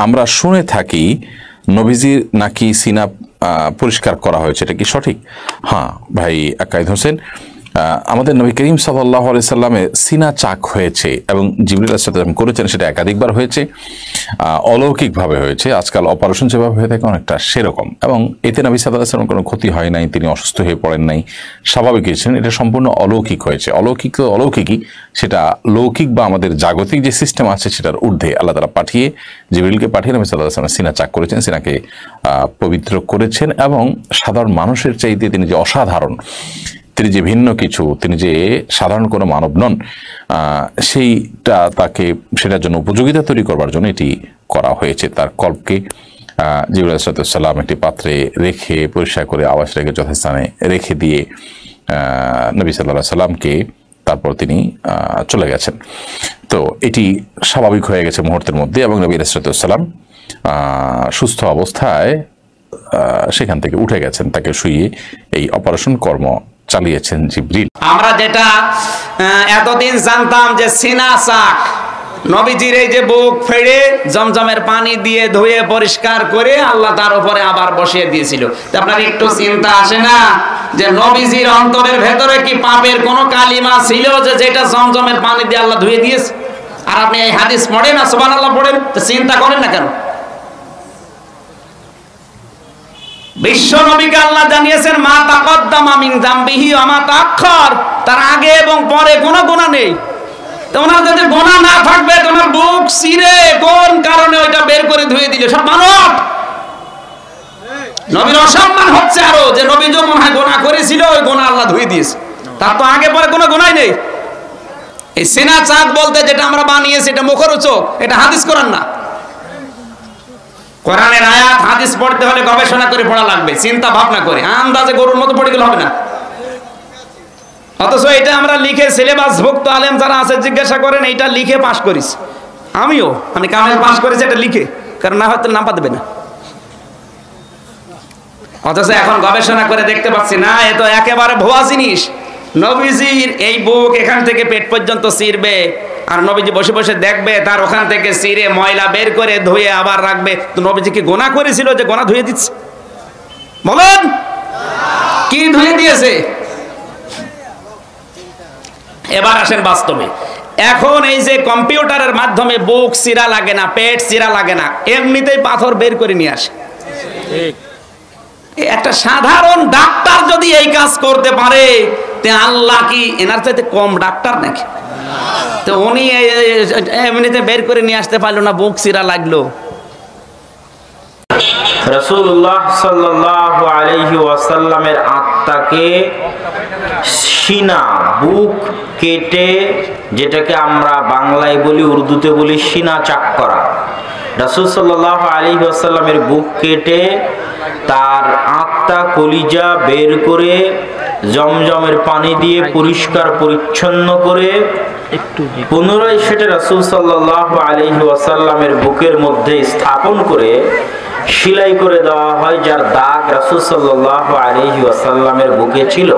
আমরা শুনে থাকি নবীজির নাকি সিনা পরিষ্কার করা হয়েছে, এটা কি সঠিক? হ্যাঁ ভাই আকাইদ হোসেন, আমাদের নবী করিম সাল্লাল্লাহু আলাইহি সাল্লামের সিনা চাক হয়েছে এবং জিবরিল আলাইহিস সালাম করেছেন, সেটা একাধিকবার হয়েছে, অলৌকিকভাবে হয়েছে। আজকাল অপারেশন যেভাবে হয়ে থাকে অনেকটা সেরকম, এবং এতে নবী সাল্লাল্লাহু আলাইহি সাল্লামের কোনো ক্ষতি হয় নাই, তিনি অসুস্থ হয়ে পড়েন নাই, স্বাভাবিক হয়েছেন। এটা সম্পূর্ণ অলৌকিক হয়েছে। অলৌকিক তো অলৌকিকই, সেটা লৌকিক বা আমাদের জাগতিক যে সিস্টেম আছে সেটার ঊর্ধ্বে আল্লাহ তাআলা পাঠিয়ে, জিবরিলকে পাঠিয়ে নবী সাল্লাল্লাহু আলাইহি সাল্লাম সিনা চাক করেছেন, সিনাকে পবিত্র করেছেন, এবং সাধারণ মানুষের চাইতে তিনি যে অসাধারণ, তিনি যে ভিন্ন কিছু, তিনি যে সাধারণ কোনো মানব নন, সেইটা তাকে সেটার জন্য উপযোগিতা তৈরি করবার জন্য এটি করা হয়েছে। তার কল্পকে জিবরিল আলাইহিস সালাম একটি পাত্রে রেখে পরিষ্কার করে আওয়াজ রেখে যথাস্থানে রেখে দিয়ে নবী সাল্লাল্লাহু আলাইহি সাল্লামকে তারপর তিনি চলে গেছেন। তো এটি স্বাভাবিক হয়ে গেছে মুহূর্তের মধ্যে, এবং নবী আলাইহিস সালাম সুস্থ অবস্থায় সেখান থেকে উঠে গেছেন, তাকে শুইয়ে এই অপারেশন কর্ম চালিয়েছেন জিবরিল। আমরা যেটা এতদিন জানতাম যে সিনা চাক, নবীজির এই যে বুক ফেড়ে জমজমের পানি দিয়ে ধুয়ে পরিষ্কার করে আল্লাহ তার উপরে আবার বসিয়ে দিয়েছিল। আপনার একটু চিন্তা আসে না যে নবীজির অন্তরের ভেতরে কি পাপের কোনো কালিমা ছিল যে যেটা জমজমের পানি দিয়ে আল্লাহ ধুয়ে দিয়েছে? আর আপনি এই হাদিস পড়েন না সুবহানাল্লাহ পড়েন, তো চিন্তা করেন না কেন? বিশ্ব নবীকে আল্লাহ জানিয়েছেন মা তাকদ্দামা মিন যামবিহি ওয়া মা তাআখার, তার আগে এবং পরে কোনো গুনাহ নেই। তো ওনার যদি গুনাহ না থাকবে, তোমার বুক চিরে কোন কারণে ওইটা বের করে ধুয়ে দিলে? সব মানব নবীর অসম্মান হচ্ছে আরো, যে নবী যে মনে হয় গুনাহ করেছিল, ওই গুনাহ আল্লাহ ধুয়ে দিয়েছে, তার তো আগে পরে কোনো গুনাহই নেই। এই সিনা চাক বলতে যেটা আমরা বানিয়েছি এটা মুখরোচক, এটা হাদিস কোরআন না। কোরআনের আয়াত হাদিস পড়তে হলে গবেষণা করে পড়া লাগবে, চিন্তা ভাবনা করে, আন্দাজে গরুর মতো পড়ে গেলে হবে না। অথচ এটা আমরা লিখে সিলেবাসভুক্ত আলেম যারা আছে জিজ্ঞাসা করেন, এইটা লিখে পাশ করিস। আমি কামেল পাশ করেছি এটা লিখে, কারণ না হয়তো নাম্বার দেবে না। অথচ এখন গবেষণা করে দেখতে পাচ্ছি না, এ তো একেবারে ভুয়া জিনিস। নবীজির এই বুক এখান থেকে পেট পর্যন্ত চিরবে, আর নবীজি বসে বসে দেখবে, তার ওখান থেকে চিরে ময়লা বের করে ধুয়ে আবার রাখবে। তো নবীজি কি গোনা করেছিল যে গোনা ধুয়ে দিচ্ছে? বলেন কি ধুয়ে দিয়েছে? এবার আসেন বাস্তবে। এখন এই যে কম্পিউটারের মাধ্যমে বুক চিরা লাগে না, পেট চিরা লাগে না, এমনিতেই পাথর বের করে নিয়ে আসে। একটা সাধারণ ডাক্তার যদি এই কাজ করতে পারে, তে আল্লাহ কি এনার চাইতে কম ডাক্তার নাকি? তো উনি এমনিতে বের করে নিয়ে আসতে পারলো না, বুক চিরা লাগলো। রাসূলুল্লাহ সাল্লাল্লাহু আলাইহি ওয়াসাল্লামের আত্মাকে সিনা, বুক কেটে, যেটাকে আমরা বাংলায় বলি, উর্দুতে বলি সিনা চাক করা। রাসূল সাল্লাল্লাহু আলাইহি ওয়াসাল্লামের বুক কেটে তার আত্মা কলিজা বের করে জমজমের পানি দিয়ে পরিষ্কার পরিচ্ছন্ন করে পুনরায় সেটা রাসূল সাল্লাল্লাহু আলাইহি ওয়াসাল্লামের বুকের মধ্যে স্থাপন করে সেলাই করে দেওয়া হয়, যার দাগ রাসূল সাল্লাল্লাহু আলাইহি ওয়াসাল্লামের বুকে ছিল।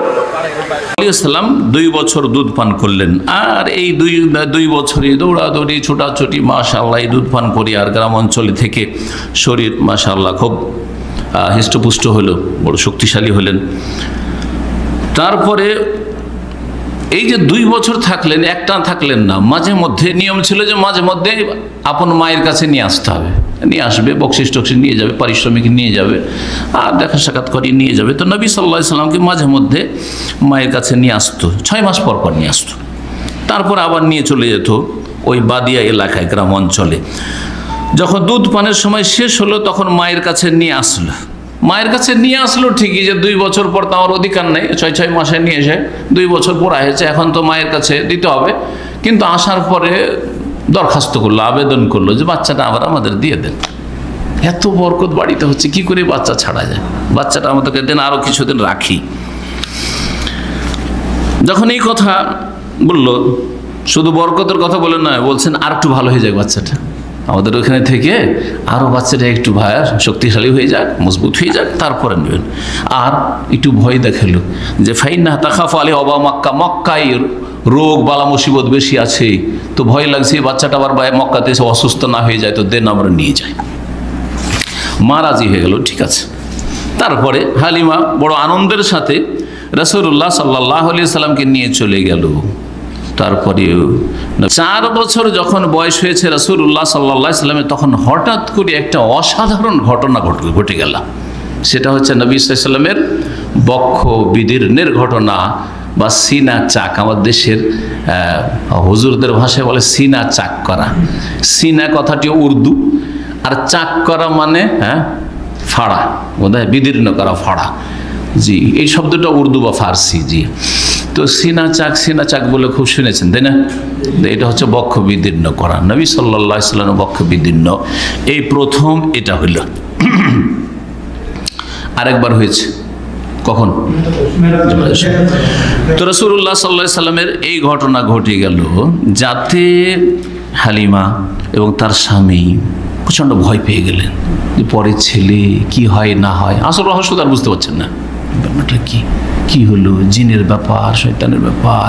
সাল্লাম 2 বছর দুধ পান করলেন, আর এই দুই বছরই দৌড়াদৌড়ি ছোটাছুটি মাশাআল্লাহ এই দুধ পান করি, আর গ্রাম অঞ্চলে থেকে শরীর মাশাআল্লাহ খুব হৃষ্টপুষ্ট হলো, বড় শক্তিশালী হলেন। তারপরে এই যে 2 বছর থাকলেন, একটা থাকলেন না, মাঝে মধ্যে নিয়ম ছিল যে মাঝে মধ্যে আপন মায়ের কাছে নিয়ে আসতে হবে, নিয়ে আসবে, বকশিস টকশিস নিয়ে যাবে, পারিশ্রমিক নিয়ে যাবে, আর দেখা সাক্ষাৎ করিয়ে নিয়ে যাবে। তো নবী সাল্লাল্লাহু আলাইহি সাল্লামকে মাঝে মধ্যে মায়ের কাছে নিয়ে আসতো, 6 মাস পর পর নিয়ে আসতো। তারপর আবার নিয়ে চলে যেত ওই বাদিয়া এলাকায়, গ্রাম অঞ্চলে। যখন দুধ পানের সময় শেষ হলো, তখন মায়ের কাছে নিয়ে আসলো। মায়ের কাছে নিয়ে আসলো ঠিকই, যে 2 বছর পর তো আমার অধিকার নেই, 6 মাসে নিয়ে এসে 2 বছর পর হয়েছে, এখন তো মায়ের কাছে দিতে হবে। কিন্তু আসার পরে দরখাস্ত করলো, আবেদন করলো যে বাচ্চাটা আবার আমাদের দিয়ে দেন, এত বরকত বাড়িতে হচ্ছে, কি করে বাচ্চা ছাড়া যায়, বাচ্চাটা আমাদেরকে দেন, আরো কিছুদিন রাখি। যখন এই কথা বললো, শুধু বরকতের কথা বলে নয়, বলছেন আর একটু ভালো হয়ে যাক বাচ্চাটা, আমাদের ওখানে থেকে আরও বাচ্চাটা একটু ভাইয়ার শক্তিশালী হয়ে যাক, মজবুত হয়ে যাক, তারপরে নেবেন। আর একটু ভয় দেখালো যে ফাইন্না তাখাফু আলাইহি ওয়া মক্কা, মক্কায় রোগ বালা মুসিবত বেশি আছে, তো ভয় লাগছে বাচ্চাটা আবার মক্কাতে এসে অসুস্থ না হয়ে যায়, তো দেন আমরা নিয়ে যাই। মা রাজি হয়ে গেল, ঠিক আছে। তারপরে হালিমা বড় আনন্দের সাথে রাসূলুল্লাহ সাল্লাল্লাহু আলাইহি সাল্লামকে নিয়ে চলে গেল। তারপরে 4 বছর যখন বয়স হয়েছে রাসূলুল্লাহ সাল্লাল্লাহু আলাইহি সাল্লামের, তখন হঠাৎ করে একটা অসাধারণ ঘটনা ঘটে গেল। সেটা হচ্ছে নবী সাল্লাল্লাহু আলাইহি সাল্লামের বক্ষ বিদীর্ণের ঘটনা বা সিনা চাক। আমার দেশের হুজুরদের ভাষায় বলে সিনা চাক করা। সিনা কথাটি উর্দু, আর চাক করা মানে ফাড়া, বোধহয় বিদীর্ণ করা, ফাড়া। জি, এই শব্দটা উর্দু বা ফার্সি। জি, তো সিনা চাক বলে খুব শুনেছেন, তাই না? এটা হচ্ছে বক্ষ বিদীর্ণ করা। নবী সাল্লাল্লাহু আলাইহি সাল্লাম বক্ষ বিদীর্ণ এই প্রথম এটা হইল। আরেকবার হয়েছে কখন? তো রাসূলুল্লাহ সাল্লাল্লাহু আলাইহি সাল্লামের এই ঘটনা ঘটে গেল, যাতে হালিমা এবং তার স্বামী প্রচণ্ড ভয় পেয়ে গেলেন যে পরে ছেলে কি হয় না হয়। আসল রহস্য তার বুঝতে পারছেন না, ব্যাপারটা কি হলো, জিনের ব্যাপার, শয়তানের ব্যাপার,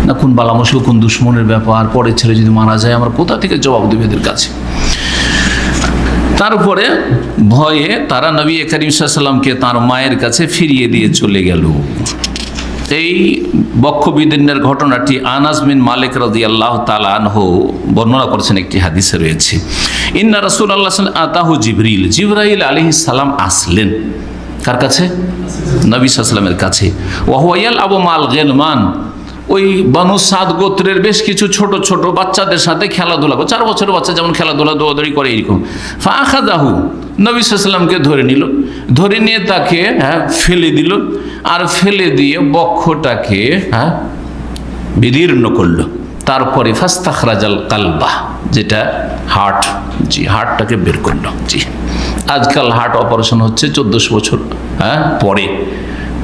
না কোন বালামশু কোন দুশ্মনের ব্যাপার, পরের ছেলে যদি মারা যায় আমরা কোথা থেকে জবাব দেব এদের কাছে। তারপরে ভয়ে তারা নবী করিম সাল্লাল্লাহু আলাইহি সাল্লামকে তার মায়ের কাছে ফিরিয়ে দিয়ে চলে গেল। এই বক্ষ বিদীর্ণের ঘটনাটি আনাস বিন মালিক রাদিয়াল্লাহু তাআলা আনহু বর্ণনা করেছেন, একটি হাদিসে রয়েছে। ইন্না রাসূলুল্লাহ সাল্লাল্লাহু আলাইহি ওয়াসাল্লাম আতাহু জিবরাইল আলাইহিস সালাম আসলেন। কার কাছে? নবী সাল্লাল্লাহু আলাইহি ওয়াসাল্লামের কাছে। ওয়া হুয়া ইয়ালআবু মাল গিলমান, ওই বানু সাদ গোত্রের বেশ কিছু ছোট ছোট বাচ্চাদের সাথে খেলাধুলা করে। 4 বছরের বাচ্চা যেমন খেলাধুলা দৌড়াদৌড়ি করে, এরকম। ফাআখাযাহু, নবী সাল্লাল্লাহু আলাইহি ওয়াসাল্লামকে ধরে নিয়ে তাকে ফেলে দিল, আর ফেলে দিয়ে বক্ষটাকে বিদীর্ণ করলো। তারপরে ফাস্তাখরাজাল কালবা, যেটা হার্ট, জি হার্টটাকে বের করলো। জি, আজকাল হার্ট অপারেশন হচ্ছে 1400 বছর পরে,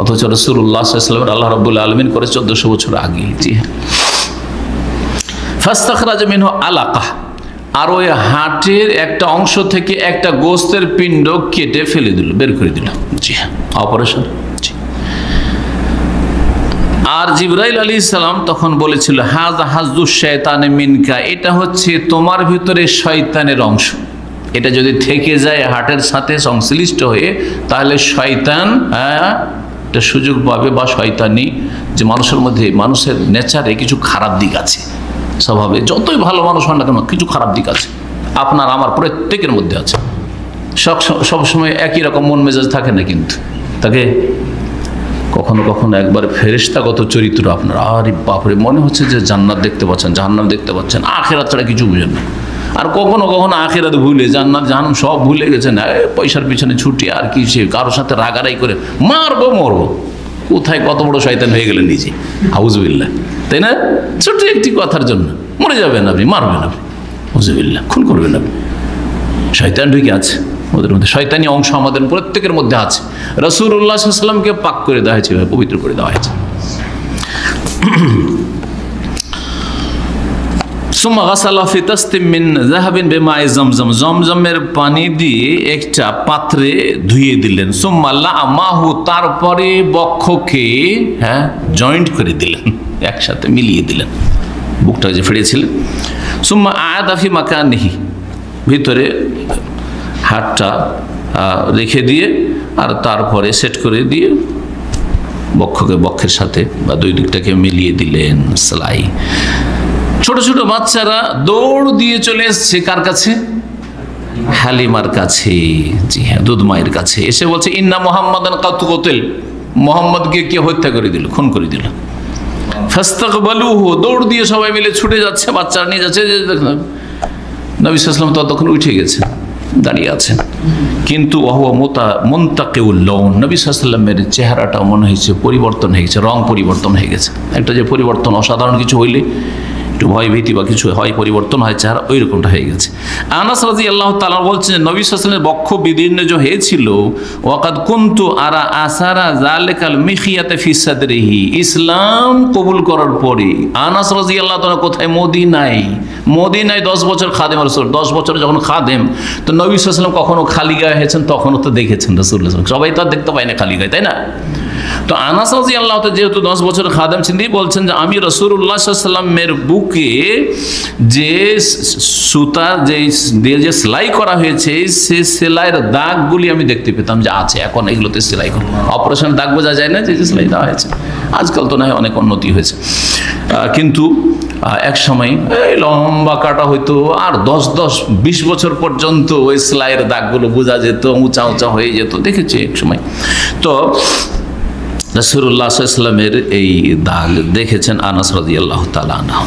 অথচ রাসূলুল্লাহ সাল্লাল্লাহু আলাইহি ওয়াসাল্লাম আল্লাহ রাব্বুল আলামিন করে 1400 বছর আগে। জি, ফাস্তাখরাজা মিনহু আলাকা, আর ওই হার্টের একটা অংশ থেকে একটা গোস্তের পিণ্ড কেটে ফেলে দিল, বের করে দিল। জি, অপারেশন। জি, আর জিবরাইল আলাইহিস সালাম তখন বলেছিল হাযা হাযুশ শাইতানে মিনকা, এটা হচ্ছে তোমার ভিতরে শয়তানের অংশ। এটা যদি থেকে যায় হার্টের সাথে সংশ্লিষ্ট হয়ে, তাহলে শয়তান একটা সুযোগ পাবে, বা শয়তানি যে মানুষের মধ্যে, মানুষের নেচারে কিছু খারাপ দিক আছে, স্বভাবে যতই ভালো মানুষ হন না কেন কিছু খারাপ দিক আছে, আপনার আমার প্রত্যেকের মধ্যে আছে। সবসময় একই রকম মন মেজাজ থাকে না, কিন্তু তাকে কখনো কখনো একবার ফেরেশতাগত চরিত্র আপনার, আরে বাপরে, মনে হচ্ছে যে জান্নাত দেখতে পাচ্ছেন, জাহান্নাম দেখতে পাচ্ছেন, আখিরাত ছাড়া কিছু বুঝেন না। আর কখনো কখনো আখিরাত ভুলে, জান্নাত জাহান্নাম সব ভুলে গেছেন, পয়সার পিছনে ছুটি, আর কি সে কারোর সাথে রাগারাই করে মারবো মরবো। কোথায় কত বড় শয়তান হয়ে গেলেন নিজে, আউযুবিল্লাহ, তাই না? ছোট একটি কথার জন্য মরে যাবেন আপনি, মারবেন আপনি, আউযুবিল্লাহ, খুন করবেন আপনি। শয়তান ঢুকে আছে ওদের মধ্যে, শয়তানি অংশ আমাদের প্রত্যেকের মধ্যে আছে। রাসূলুল্লাহ সাল্লাল্লাহু আলাইহি ওয়াসাল্লামকে পাক করে দেওয়া হয়েছে, পবিত্র করে দেওয়া হয়েছে। সুম্মা গাসালা ফি তাসতিম মিন যাহাবিন বিমা'i জামজাম, জমজমের পানি দিয়ে একটা পাত্রে ধুয়ে দিলেন। সুম্মা লামাহু, তারপরে বক্ষকে জয়েন্ট করে দিলেন, একসাথে মিলিয়ে দিলেন, বুকটা যে ফেড়েছিলেন। সুম্মা আ'আদা ফি মাকানিহি, ভিতরে হাতটা রেখে দিয়ে, আর তারপরে সেট করে দিয়ে বক্ষকে বক্ষের সাথে বা দুই দিকটাকে মিলিয়ে দিলেন। সেলাই। ছোট ছোট বাচ্চারা দৌড় দিয়ে চলে এসছে কার কাছে? হালিমার কাছে। জি হ্যাঁ, দুধ মায়ের কাছে। এসে বলছে ইন্না মুহাম্মাদান কাদ কুতিল, মুহাম্মদকে কে হত্যা করে দিল, খুন করে দিল। ফাস্তাকবালুহু, দৌড় দিয়ে সবাই মিলে ছুটে যাচ্ছে, বাচ্চারা নিয়ে যাচ্ছে। নবী সাল্লাল্লাহু আলাইহি ওয়াসাল্লাম তখন উঠে গেছেন, দাঁড়িয়ে আছেন, কিন্তু মুনতাকিউল লাউন, নবী সাল্লাল্লাহু আলাইহি ওয়াসাল্লামের চেহারাটা মনে হয়েছে পরিবর্তন হয়ে গেছে, রং পরিবর্তন হয়ে গেছে। একটা যে পরিবর্তন অসাধারণ কিছু হইলে একটু ভয় ভীতি বা কিছু হয়, পরিবর্তন হয় চেহারা, ওই রকমটা হয়ে গেছে। আনাস রাদিয়াল্লাহু তাআলা বলছেন নবী সাল্লাল্লাহু আলাইহি ওয়াসাল্লামের বক্ষ বিদীর্ণ যে হয়েছিল, ওয়াকাদ কুনতু আরা আসারা যালিকাল মিখিয়াতে ফি সাদরিহি, ইসলাম কবুল করার পরে আনাস রাদিয়াল্লাহু তাআলা কোথায়? মদিনায় 10 বছর খাদেম রাসূল, 10 বছর যখন খাদেম, তো নবী সাল্লাল্লাহু আলাইহি ওয়াসাল্লাম কখনো খালি গায়ে হয়েছেন? তখনও তো দেখেছেন রাসূলুল্লাহ, সবাই তো আর দেখতে পায় না খালি গায়ে, তাই না? তো আনাস রাদিয়াল্লাহু তাআলা যেহেতু 10 বছর খাদেম ছিলেন, তিনি বলছেন যে আমি রাসূলুল্লাহ সাল্লাল্লাহু আলাইহি ওয়াসাল্লামের বুকে যে সুতা যে সেলাই করা হয়েছে সে সেলাইয়ের দাগগুলি আমি দেখতে পেতাম যে আছে। এখন এগুলোতে সেলাই করা, অপারেশন দাগ বোঝা যায় না যে সেলাই দেওয়া হয়েছে। আজকাল তো নয়, অনেক উন্নতি হয়েছে, কিন্তু এক সময় এই লম্বা কাটা হইতো, আর 10-20 বছর পর্যন্ত ওই সেলাইয়ের দাগগুলো বোঝা যেত, উঁচা উঁচা হয়ে যেত, দেখেছি এক সময়। তো রাসূলুল্লাহ সাল্লাল্লাহু আলাইহি ওয়াসাল্লামের এই দাগ দেখেছেন আনাস রাদিয়াল্লাহু তাআলা আনহু।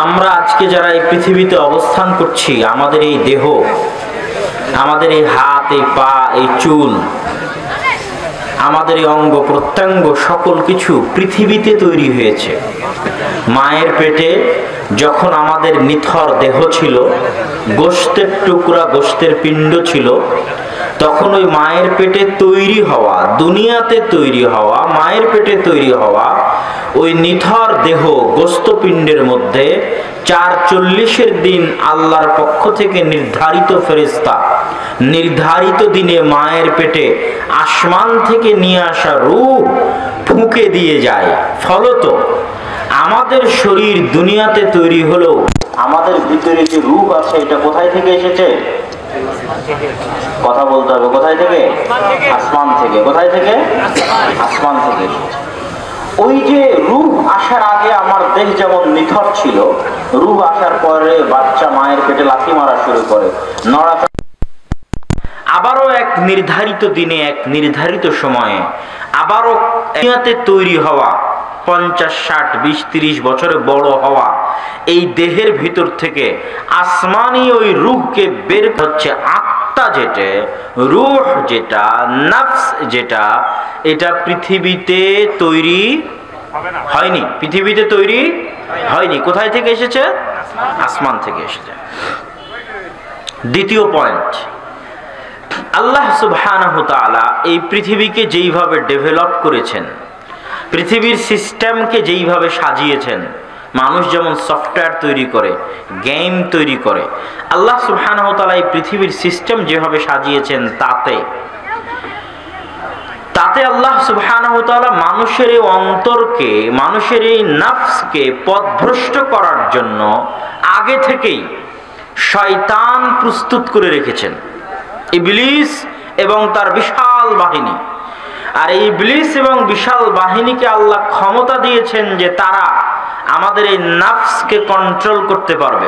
আমরা আজকে যারা এই পৃথিবীতে অবস্থান করছি, আমাদের এই দেহ, আমাদের এই হাত, এই পা, এই চুল, আমাদের এই অঙ্গ প্রত্যঙ্গ, সকল কিছু পৃথিবীতে তৈরি হয়েছে। মায়ের পেটে যখন আমাদের নিথর দেহ ছিল, গোশতের টুকরা, গোশতের পিণ্ড ছিল, তখন ওই মায়ের পেটে তৈরি হওয়া, দুনিয়াতে তৈরি হওয়া, মায়ের পেটে তৈরি হওয়া ওই নিথর দেহ গোশতপিণ্ডের মধ্যে 440 দিন আল্লাহর পক্ষ থেকে নির্ধারিত ফেরেশতা নির্ধারিত দিনে মায়ের পেটে আসমান থেকে নিয়ে আসা রূহ ফুঁকে দিয়ে যায়। ফলত আমাদের শরীর দুনিয়াতে তৈরি হলো, আমাদের ভিতরে যে রূহ আছে এটা কোথায় থেকে এসেছে? কথা বলতে হবে, কোথায় থেকে? আসমান থেকে। কোথায় থেকে? আসমান থেকে এসেছে। ওই যে রূহ আসার আগে আমার দেহ যেমন নিথর ছিল, রূহ আসার পরে বাচ্চা মায়ের পেটে লাথি মারা শুরু করে, নড়াচড়া। আবারও এক নির্ধারিত দিনে, এক নির্ধারিত সময়ে আবারও দুনিয়াতে তৈরি হওয়া, 50, 60, 20, 30 বছরে বড় হওয়া এই দেহের ভিতর থেকে আসমানি ওই রূহকে বের হচ্ছে। আত্মা যেটা, রূহ যেটা, নফস যেটা, এটা পৃথিবীতে তৈরি হয়নি। পৃথিবীতে তৈরি হয়নি। কোথায় থেকে এসেছে? আসমান থেকে এসেছে। দ্বিতীয় পয়েন্ট, আল্লাহ সুবহানাহু ওয়া তাআলা এই পৃথিবীকে যেইভাবে ডেভেলপ করেছেন, পৃথিবীর সিস্টেমকে যেইভাবে সাজিয়েছেন, মানুষ যেমন সফটওয়্যার তৈরি করে, গেম তৈরি করে, আল্লাহ সুবহানাহু ওয়া তাআলা এই পৃথিবীর সিস্টেম যেভাবে সাজিয়েছেন, তাতে আল্লাহ সুবহানাহু ওয়া তাআলা মানুষের এই অন্তরকে, মানুষের এই নফসকে পথভ্রষ্ট করার জন্য আগে থেকেই শয়তান প্রস্তুত করে রেখেছেন, ইবলিস এবং তার বিশাল বাহিনী। আর এই ইবলিস এবং বিশাল বাহিনীকে আল্লাহ ক্ষমতা দিয়েছেন যে তারা আমাদের এই নফসকে কন্ট্রোল করতে পারবে।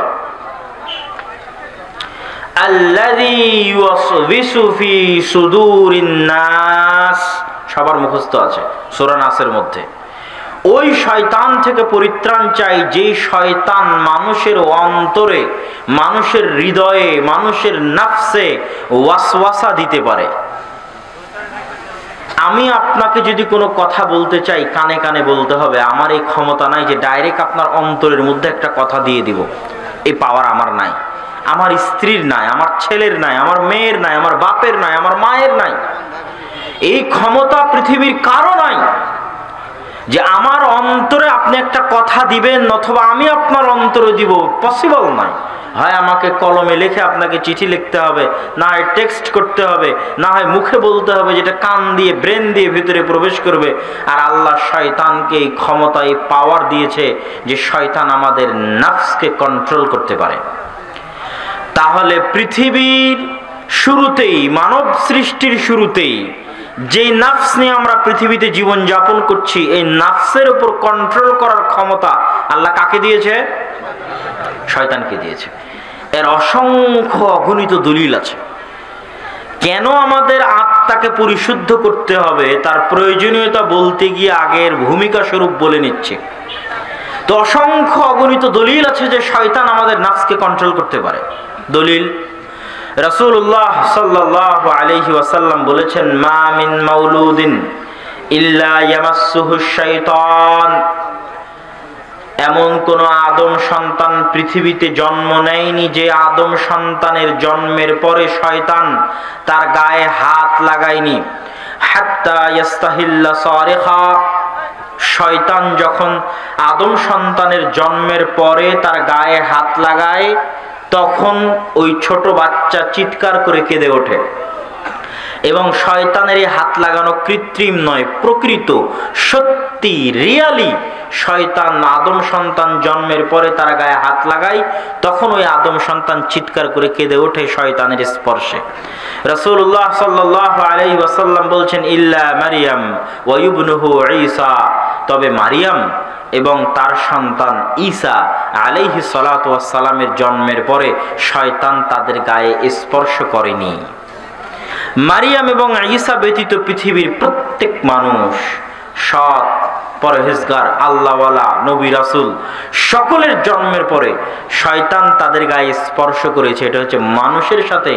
আল্লাযী ইউওয়াসওয়িসু ফি সুদুরিন নাস, সবার মুখস্থ আছে সূরা নাসের মধ্যে। ওই শয়তান থেকে পরিত্রাণ চাই, যেই শয়তান মানুষের অন্তরে, মানুষের হৃদয়ে, মানুষের নফসে ওয়াসওয়াসা দিতে পারে। আমি আপনাকে যদি কোনো কথা বলতে চাই, কানে কানে বলতে হবে। আমার এই ক্ষমতা নাই যে ডাইরেক্ট আপনার অন্তরের মধ্যে একটা কথা দিয়ে দিব। এই পাওয়ার আমার নাই, আমার স্ত্রীর নাই, আমার ছেলের নাই, আমার মেয়ের নাই, আমার বাপের নাই, আমার মায়ের নাই। এই ক্ষমতা পৃথিবীর কারো নাই যে আমার অন্তরে আপনি একটা কথা দিবেন অথবা আমি আপনার অন্তরে দিব। পসিবল নয়। হয় আমাকে কলমে লিখে আপনাকে চিঠি লিখতে হবে, না হয় টেক্সট করতে হবে, না হয় মুখে বলতে হবে, যেটা কান দিয়ে, ব্রেন দিয়ে ভিতরে প্রবেশ করবে। আর আল্লাহ শয়তানকে এই ক্ষমতা, এই পাওয়ার দিয়েছে যে শয়তান আমাদের নফসকে কন্ট্রোল করতে পারে। তাহলে পৃথিবীর শুরুতেই, মানব সৃষ্টির শুরুতেই যে নফস নিয়ে আমরা পৃথিবীতে জীবন যাপন করছি, এই নফসের উপর কন্ট্রোল করার ক্ষমতা আল্লাহ কাকে দিয়েছে? শয়তানকে দিয়েছে। এর অসংখ্য অগণিত দলিল আছে। কেন আমাদের আত্মাকে পরিশুদ্ধ করতে হবে তার প্রয়োজনীয়তা বলতে গিয়ে আগের ভূমিকা স্বরূপ বলে নিচ্ছে। তো অসংখ্য অগণিত দলিল আছে যে শয়তান আমাদের নফসকে কন্ট্রোল করতে পারে। দলিল, রাসূলুল্লাহ সাল্লাল্লাহু আলাইহি ওয়াসাল্লাম বলেছেন, মা মিন মাউলুদিন ইল্লা ইয়ামাসসুহু শাইতান। এমন কোন আদম সন্তান পৃথিবীতে জন্ম নেয়নি যে আদম সন্তানের জন্মের পরে শয়তান তার গায়ে হাত লাগায়নি। হাত্তা ইয়াস্তাহিল্লা সারিখা, শয়তান যখন আদম সন্তানের জন্মের পরে তার গায়ে হাত লাগায়, তখন ওই ছোট বাচ্চা চিৎকার করে কেঁদে ওঠে। এবং শয়তানের এই হাত লাগানো কৃত্রিম নয়, প্রকৃত, সত্যি, রিয়ালি। শয়তান আদম সন্তান জন্মের পরে তার গায়ে হাত লাগায়, তখন ওই আদম সন্তান চিৎকার করে কেঁদে ওঠে শয়তানের স্পর্শে। রাসূলুল্লাহ সাল্লাল্লাহু আলাইহি ওয়াসাল্লাম বলছেন, ইল্লা মারিয়াম ওয়া ইবনুহু ঈসা, তবে মারিয়াম এবং তার সন্তান ঈসা আলাইহিস সালাতু ওয়াস সালামের জন্মের পরে শয়তান তাদের গায়ে স্পর্শ করেনি। মারিয়াম এবং ঈসা ব্যতীত পৃথিবীর প্রত্যেক মানুষ, সৎ, পরহেজগার, আল্লাহওয়ালা, নবী রাসূল, সকলের জন্মের পরে শয়তান তাদের গায়ে স্পর্শ করেছে। এটা হচ্ছে মানুষের সাথে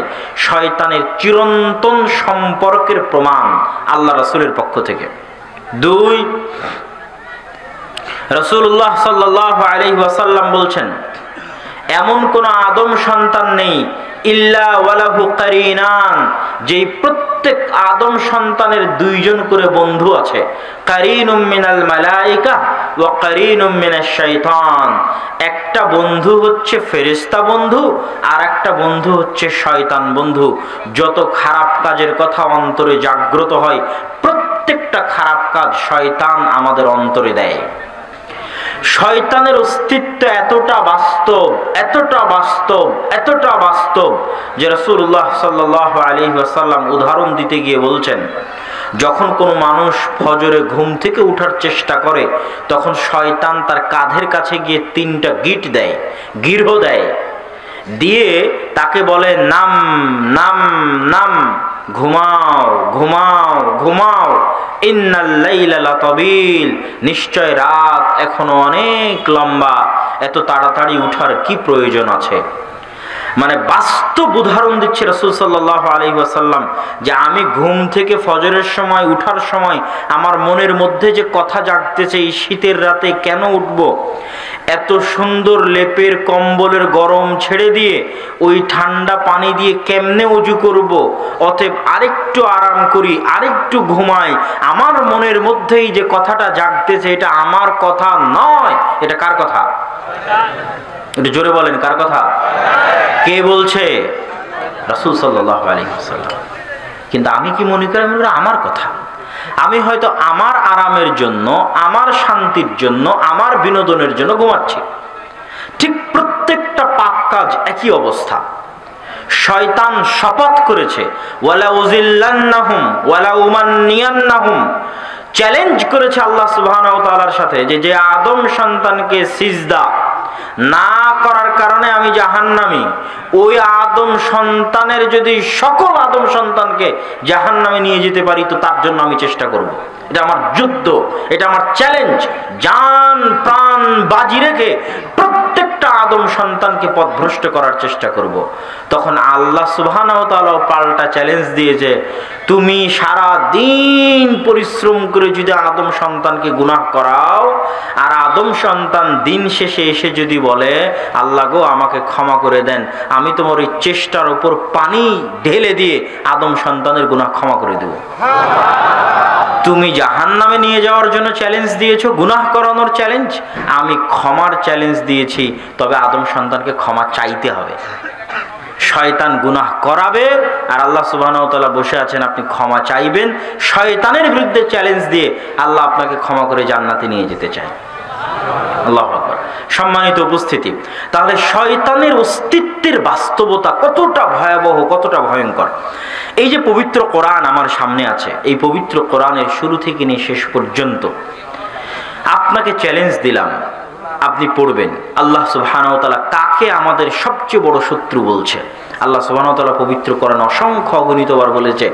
শয়তানের চিরন্তন সম্পর্কের প্রমাণ আল্লাহ রাসূলের পক্ষ থেকে। 2, রাসূলুল্লাহ সাল্লাল্লাহু আলাইহি ওয়াসাল্লাম বলছেন, এমন কোন আদম সন্তান নেই ইল্লা ওয়ালাহু কারিনান, যেই প্রত্যেক আদম সন্তানের 2 জন করে বন্ধু আছে। কারিনুম মিনাল মালায়েকা ওয়া কারিনুম মিনাশ শাইতান, একটা বন্ধু হচ্ছে ফেরেশতা বন্ধু, আর একটা বন্ধু হচ্ছে শয়তান বন্ধু। যত খারাপ কাজের কথা অন্তরে জাগ্রত হয়, প্রত্যেকটা খারাপ কাজ শয়তান আমাদের অন্তরে দেয়। শয়তানের অস্তিত্ব এতটা বাস্তব, এতটা বাস্তব, এতটা বাস্তব যে রাসূলুল্লাহ সাল্লাল্লাহু আলাইহি ওয়াসাল্লাম উদাহরণ দিতে গিয়ে বলছেন, যখন কোনো মানুষ ফজরে ঘুম থেকে ওঠার চেষ্টা করে, তখন শয়তান তার কাঁধের কাছে গিয়ে 3টা গিট দেয়, গিরহ দেয়, দিয়ে তাকে বলে, নাম নাম নাম, ঘুমাও ঘুমাও ঘুমাও, ইন্নাল লাইলা লাতাবিল, নিশ্চয় রাত এখনো অনেক লম্বা, এত তাড়াতাড়ি উঠার কি প্রয়োজন আছে। মানে বাস্তব উদাহরণ দিচ্ছে রাসূল সাল্লাল্লাহু আলাইহি ওয়াসাল্লাম, যে আমি ঘুম থেকে ফজরের সময় উঠার সময় আমার মনের মধ্যে যে কথা জাগতেছে, এই শীতের রাতে কেন উঠব, এত সুন্দর লেপের কম্বলের গরম ছেড়ে দিয়ে ওই ঠান্ডা পানি দিয়ে কেমনে ওযু করব, অতএব আরেকটু আরাম করি, আরেকটু ঘুমাই। আমার মনের মধ্যেই যে কথাটা জাগতেছে, এটা আমার কথা নয়, এটা কার কথা? এটা জোরে বলেন, কার কথা? কে বলছে? রাসূল সাল্লাল্লাহু আলাইহি ওয়াসাল্লাম। কিন্তু আমি কি মনে করি আমার কথা? আমি হয়তো আমার আরামের জন্য, আমার শান্তির জন্য, আমার বিনোদনের জন্য ঘুমাচ্ছি। ঠিক প্রত্যেকটা পাপ কাজ একই অবস্থা। শয়তান শপথ করেছে, ওয়ালা উযিল্লান্নাহুম ওয়ালা উমান্নিয়ান্নাহুম, চ্যালেঞ্জ করেছে আল্লাহ সুবহানাহু ওয়া তাআলার সাথে, যে আদম সন্তানকে সিজদা না করার কারণে আমি জাহান্নামী, ওই আদম সন্তানের যদি সকল আদম সন্তানকে জাহান্নামে নিয়ে যেতে পারি, তো তার জন্য আমি চেষ্টা করব। এটা আমার যুদ্ধ, এটা আমার চ্যালেঞ্জ। জান প্রাণ বাজি রেখে প্রত্যেকটা আদম সন্তানকে পথভ্রষ্ট করার চেষ্টা করব। তখন আল্লাহ সুবহানাহু ওয়া তাআলা পাল্টা চ্যালেঞ্জ দিয়েছে, তুমি সারা দিন পরিশ্রম করে যদি আদম সন্তানকে গুনাহ করাও, আর আদম সন্তান দিন শেষে এসে যদি বলে, আল্লাহ গো আমাকে ক্ষমা করে দেন, আমি তোমার ওই চেষ্টার উপর পানি ঢেলে দিয়ে আদম সন্তানের গুনাহ ক্ষমা করে দেব। তুমি জাহান্নামে নিয়ে যাওয়ার জন্য চ্যালেঞ্জ দিয়েছো, গুনাহ করানোর চ্যালেঞ্জ, আমি ক্ষমার চ্যালেঞ্জ দিয়েছি, তবে আদম সন্তানকে ক্ষমা চাইতে হবে। শয়তান গুনাহ করাবে আর আল্লাহ সুবহানাহু ওয়া তাআলা বসে আছেন, আপনি ক্ষমা চাইবেন। শয়তানের বিরুদ্ধে চ্যালেঞ্জ দিয়ে আল্লাহ আপনাকে ক্ষমা করে জান্নাতে নিয়ে যেতে চায়। আল্লাহু আকবার। সম্মানিত উপস্থিতি, তাহলে শয়তানের অস্তিত্বের বাস্তবতা কতটা ভয়াবহ, কতটা ভয়ঙ্কর। এই যে পবিত্র কোরআন আমার সামনে আছে, এই পবিত্র কোরআনের শুরু থেকে নিয়ে শেষ পর্যন্ত আপনাকে চ্যালেঞ্জ দিলাম, আপনি পড়বেন আল্লাহ সুবহানাহু ওয়া তাআলা কাকে আমাদের সবচেয়ে বড় শত্রু বলছে। আল্লাহ সুবহানাহু ওয়া তাআলা পবিত্র কোরআনে অসংখ্য অগণিতবার বলেছে,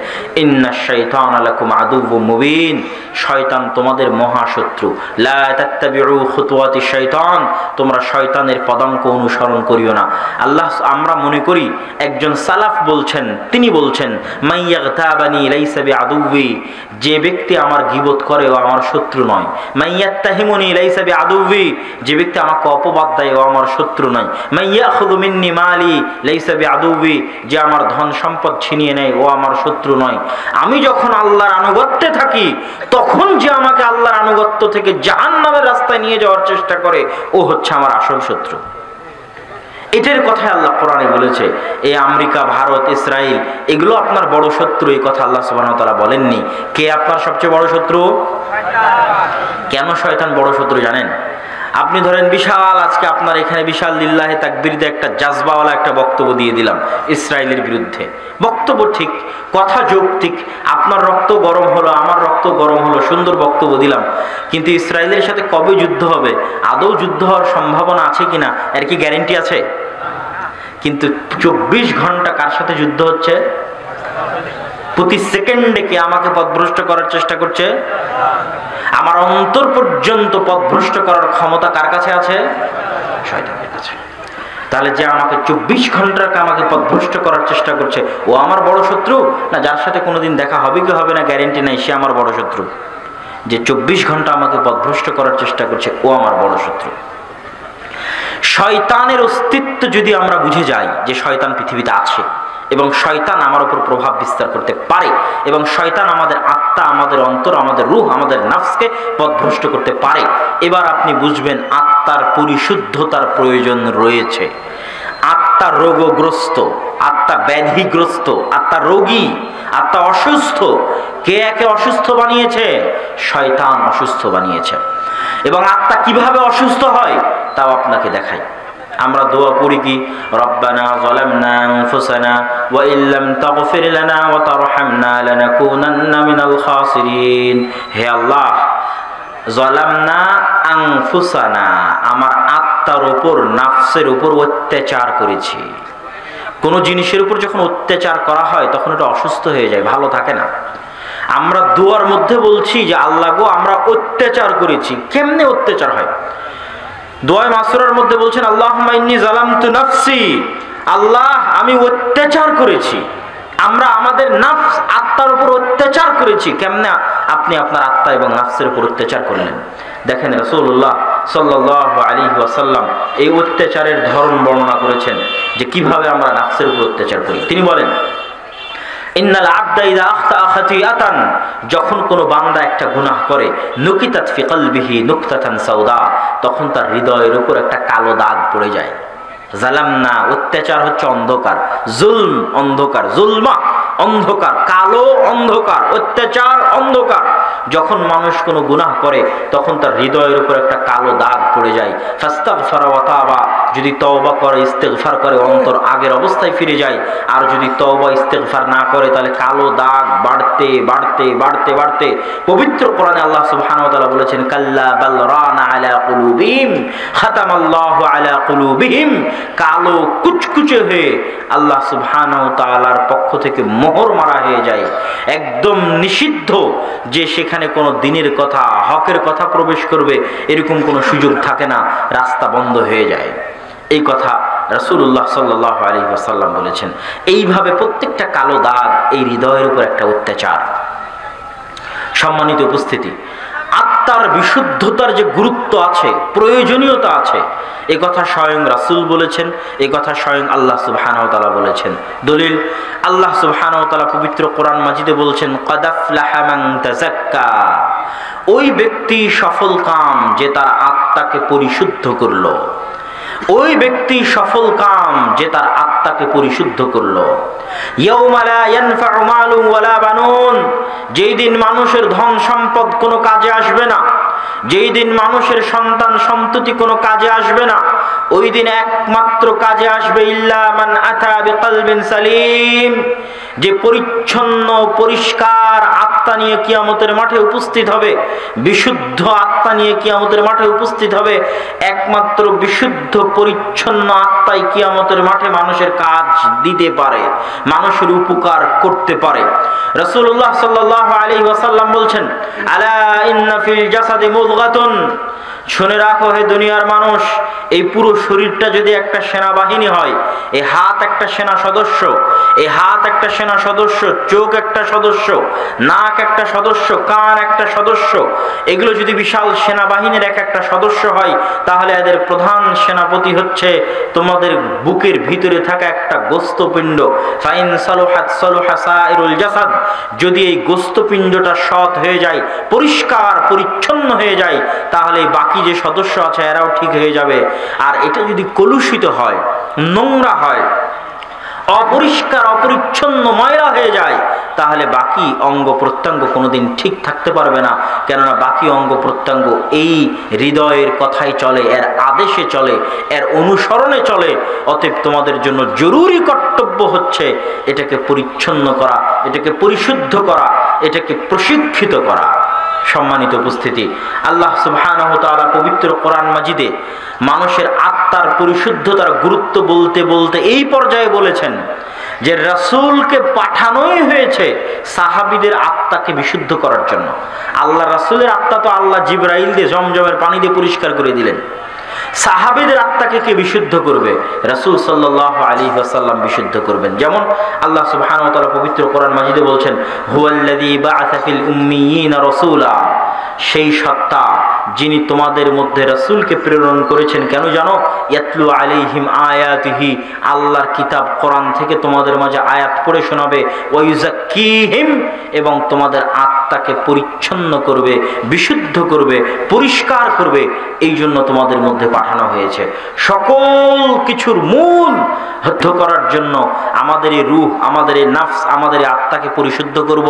ইন্নাশ শাইতানা লাকুম আদুউম মুবিন, শয়তান তোমাদের মহাশত্রু। লা তাত্তাবিউ খুতুওয়াতি শাইতান, তোমরা শয়তানের পদাঙ্ক অনুসরণ করিও না। আল্লাহ, আমরা মনে করি একজন সালাফ বলছেন, তিনি বলছেন, মাইয়াগতাবানি লাইসা বিআদুউই, যে ব্যক্তি আমার গীবত করে ও আমার শত্রু নয়। মাইয়াত্তাহিমুনি লাইসা বিআদুউই, যে ব্যক্তি আমাকে অপবাদ দেয় ও আমার শত্রু নয়। মাইয়াখুযু মিন্নি মালি লাইসা বিআদুউই, যে আমার ধন সম্পদ ছিনিয়ে নেয় ও আমার শত্রু নয়। আমি যখন আল্লাহর আনুগত্যে থাকি, তখন যে আমাকে আল্লাহর আনুগত্য থেকে জাহান্নামের রাস্তায় নিয়ে যাওয়ার চেষ্টা করে, ও হচ্ছে আমার আসল শত্রু। এটার কথা আল্লাহ কোরআনে বলেছে। এই আমেরিকা, ভারত, ইসরায়েল এগুলো আপনার বড় শত্রু, এই কথা আল্লাহ সুবহানাহু ওয়া তাআলা বলেননি। কে আপনার সবচেয়ে বড় শত্রু? কেন শয়তান বড় শত্রু জানেন? আপনি ধরেন বিশাল, আজকে আপনার এখানে বিশাল লিল্লাহে তাকবীর দিয়ে একটা জাজবাওয়ালা একটা বক্তব্য দিয়ে দিলাম ইসরায়েলের বিরুদ্ধে। বক্তব্য ঠিক, কথা যৌক্তিক, আপনার রক্ত গরম হলো, আমার রক্ত গরম হলো, সুন্দর বক্তব্য দিলাম। কিন্তু ইসরায়েলের সাথে কবে যুদ্ধ হবে, আদৌ যুদ্ধ হওয়ার সম্ভাবনা আছে কিনা এর কি গ্যারেন্টি আছে? কিন্তু 24 ঘন্টা কার সাথে যুদ্ধ হচ্ছে? প্রতি সেকেন্ডে কে আমাকে পথভ্রষ্ট করার চেষ্টা করছে? আমার অন্তর পর্যন্ত পথভ্রষ্ট করার ক্ষমতা কার কাছে আছে? শয়তানের কাছে। তাহলে যে আমাকে 24 ঘন্টাকে আমাকে পথভ্রষ্ট করার চেষ্টা করছে, ও আমার বড় শত্রু? না, যার সাথে কোনোদিন দেখা হবে কি হবে না গ্যারেন্টি নাই, সে আমার বড় শত্রু। যে 24 ঘন্টা আমাকে পথভ্রষ্ট করার চেষ্টা করছে, ও আমার বড় শত্রু। শয়তানের অস্তিত্ব যদি আমরা বুঝে যাই যে শয়তান পৃথিবীতে আছে এবং শয়তান আমার উপর প্রভাব বিস্তার করতে পারে এবং শয়তান আমাদের আত্মা, আমাদের অন্তর, আমাদের রূহ, আমাদের নাফসকে পথভ্রষ্ট করতে পারে, এবার আপনি বুঝবেন আত্মার পরিশুদ্ধতার প্রয়োজন রয়েছে। আত্মা রোগগ্রস্ত, আত্মা ব্যাধিগ্রস্ত, আত্মা রোগী, আত্মা অসুস্থ। কে একে অসুস্থ বানিয়েছে? শয়তান অসুস্থ বানিয়েছে। এবং আত্মা কিভাবে অসুস্থ হয় তাও আপনাকে দেখাই। আমরা দোয়া পড়ি কি? রব্বানা যালামনা আনফুসানা ওয়া ইল্লাম তাগফির লানা ওয়া তারহামনা লানাকুনান্না মিনাল খাসিরিন। হে আল্লাহ, যালামনা আনফুসানা, আমার আত্মার উপর, নাফসের উপর অত্যাচার করেছি। কোনো জিনিসের উপর যখন অত্যাচার করা হয় তখন এটা অসুস্থ হয়ে যায়, ভালো থাকে না। আমরা দোয়ার মধ্যে বলছি যে আল্লাহ গো, আমরা অত্যাচার করেছি। কেমনে অত্যাচার হয়? দোয়া মাসুরার মধ্যে বলছেন আল্লাহুম্মা ইন্নী যালামতু নাফসি, আল্লাহ আমি অত্যাচার করেছি। আমরা আমাদের নাফস, আত্মার উপর অত্যাচার করেছি। কেমনে আপনি আপনার আত্মা এবং নাফসের উপর অত্যাচার করলেন? দেখেন রাসূলুল্লাহ সাল্লাল্লাহু আলাইহি ওয়াসাল্লাম এই অত্যাচারের ধরন বর্ণনা করেছেন যে কিভাবে আমরা নাফসের উপর অত্যাচার করি। তিনি বলেন, ইন্নাল আবদা ইযা আখতা খাতিআতান, যখন কোনো বান্দা একটা গুনাহ করে, নুকিতাত ফি কলবিহি নুকতাতান সাউদা, তখন তার হৃদয়ের উপর একটা কালো দাগ পড়ে যায়। জালামনা, অত্যাচার হচ্ছে অন্ধকার, জুলম অন্ধকার, জুলমা অন্ধকার, কালো অন্ধকার, অত্যাচার অন্ধকার। যখন মানুষ কোনো গুনাহ করে তখন তার হৃদয়ের উপর একটা কালো দাগ পড়ে যায়। ফাস্তাগফারা ওয়া তাবা, যদি তওবা করে, ইস্তেগফার করে, অন্তর আগের অবস্থায় ফিরে যায়। আর যদি তওবা ইস্তেগফার না করে তাহলে কালো দাগ বাড়তে বাড়তে বাড়তে বাড়তে পবিত্র কোরআনে আল্লাহ সুবহানাহু ওয়া তাআলা বলেছেন, কাল্লা বাল রানা আলা কুলুবিহিম খাতামাল্লাহু আলা কুলুবিহিম, কালো কুচকুচে হয়ে আল্লাহ সুবহানাহু ওয়া তাআলার পক্ষ থেকে মোহর মারা হয়ে যায়। একদম নিষিদ্ধ যে সেখানে কোনো দিনের কথা, হকের কথা প্রবেশ করবে, এরকম কোনো সুযোগ থাকে না, রাস্তা বন্ধ হয়ে যায়। এই কথা রাসূলুল্লাহ সাল্লাল্লাহু আলাইহি ওয়াসাল্লাম বলেছেন। এইভাবে প্রত্যেকটা কালো দাগ এই হৃদয়ের উপর একটা অত্যাচার। সম্মানিত উপস্থিতি, আত্মার বিশুদ্ধতার যে গুরুত্ব আছে, প্রয়োজনীয়তা আছে, এ কথা স্বয়ং রাসূল বলেছেন, এ কথা স্বয়ং আল্লাহ সুবহানাহু ওয়া তাআলা বলেছেন। দলিল, আল্লাহ সুবহানাহু ওয়া তাআলা পবিত্র কোরআন মাজিদে বলছেন, ক্বাদ আফলাহা মান তাযাক্কা, ওই ব্যক্তি সফল কাম যে তার আত্মাকে পরিশুদ্ধ করলো। ওই ব্যক্তি সফল কাম যে তার আত্মাকে পরিশুদ্ধ করলো। ইয়াউমা লা ইয়ানফাউ মালুন ওয়ালা বানুন, যেই দিন মানুষের ধন সম্পদ কোনো কাজে আসবে না, যেই দিন মানুষের সন্তান সন্ততি কোনো কাজে আসবে না, ওই দিন একমাত্র কাজে আসবে ইল্লা মান আতা বিকলবিন সালিম, যে পরিচ্ছন্ন পরিষ্কার আত্মা নিয়ে কিয়ামতের মাঠে উপস্থিত হবে, বিশুদ্ধ আত্মা নিয়ে কিয়ামতের মাঠে উপস্থিত হবে। একমাত্র বিশুদ্ধ পরিচ্ছন্ন আত্মাই কিয়ামতের মাঠে মানুষের কাজ দিতে পারে, মানুষের উপকার করতে পারে। রাসূলুল্লাহ সাল্লাল্লাহু আলাইহি ওয়াসাল্লাম বলছেন, আলা ইন্না ফিল জাসাদি মুদগাতুন, শুনে রাখো হে দুনিয়ার মানুষ, এই পুরো শরীরটা যদি একটা সেনাবাহিনী হয়, এই হাত একটা সেনা সদস্য, এই হাত একটা সেনা সদস্য, চোখ একটা সদস্য, নাক একটা সদস্য, কান একটা সদস্য, এগুলো যদি বিশাল সেনাবাহিনীর এক একটা সদস্য হয়, তাহলে এদের প্রধান সেনাপতি হচ্ছে তোমাদের বুকের ভিতরে থাকা একটা গোস্তপিণ্ড। ফাইন সালুহাত সালুহা সাইরুল জাসাদ, যদি এই গোস্তপিণ্ডটা সৎ হয়ে যায়, পরিষ্কার পরিচ্ছন্ন হয়ে যায়, তাহলে বাকি যে সদস্য আছে এরাও ঠিক হয়ে যাবে। আর এটা যদি কলুষিত হয়, নোংরা হয়, অপরিষ্কার অপরিচ্ছন্ন ময়লা হয়ে যায়, তাহলে বাকি অঙ্গ প্রত্যঙ্গ কোনোদিন ঠিক থাকতে পারবে না। কেননা বাকি অঙ্গ প্রত্যঙ্গ এই হৃদয়ের কথাই চলে, এর আদেশে চলে, এর অনুসরণে চলে। অতএব তোমাদের জন্য জরুরি কর্তব্য হচ্ছে এটাকে পরিচ্ছন্ন করা, এটাকে পরিশুদ্ধ করা, এটাকে প্রশিক্ষিত করা। সম্মানিত উপস্থিতি, আল্লাহ সুবহানাহু ওয়া তাআলা পবিত্র কোরআন মাজিদে মানুষের আত্মার পরিশুদ্ধতার গুরুত্ব বলতে বলতে এই পর্যায়ে বলেছেন যে রাসূলকে পাঠানোই হয়েছে সাহাবীদের আত্মাকে বিশুদ্ধ করার জন্য। আল্লাহ রাসূলের আত্মা তো আল্লাহ জিবরাইল দিয়ে জমজমের পানি দিয়ে পরিষ্কার করে দিলেন, সাহাবীদের আত্মাকে কে বিশুদ্ধ করবে? রাসূল সাল্লাল্লাহু আলাইহি ওয়াসাল্লাম বিশুদ্ধ করবেন। যেমন আল্লাহ সুবহানাহু ওয়া তাআলা পবিত্র কোরআন মাজিদে বলছেন, হুয়াল্লাযী বা'আসা ফিল উম্মিয়িনা রাসূলা, সেই সত্তা যিনি তোমাদের মধ্যে রাসূলকে প্রেরণ করেছেন। কেন জানো? ইয়াতলু আলাইহিম আয়াতিহি, আল্লাহর কিতাব কোরআন থেকে তোমাদের মাঝে আয়াত পড়ে শোনাবে, ওয়া ইউযাক্কিহিম, এবং তোমাদের আত্মাকে পরিচ্ছন্ন করবে, বিশুদ্ধ করবে, পরিষ্কার করবে। এই জন্য তোমাদের মধ্যে পাঠানো হয়েছে। সকল কিছুর মূল হত্যা করার জন্য আমাদের এই রূহ, আমাদের এই নাফস, আমাদের এই আত্মাকে পরিশুদ্ধ করব,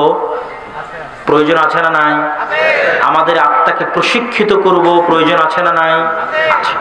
প্রয়োজন আছে না নাই? আমাদের আত্মাকে প্রশিক্ষিত করব, প্রয়োজন আছে না নাই? আছে।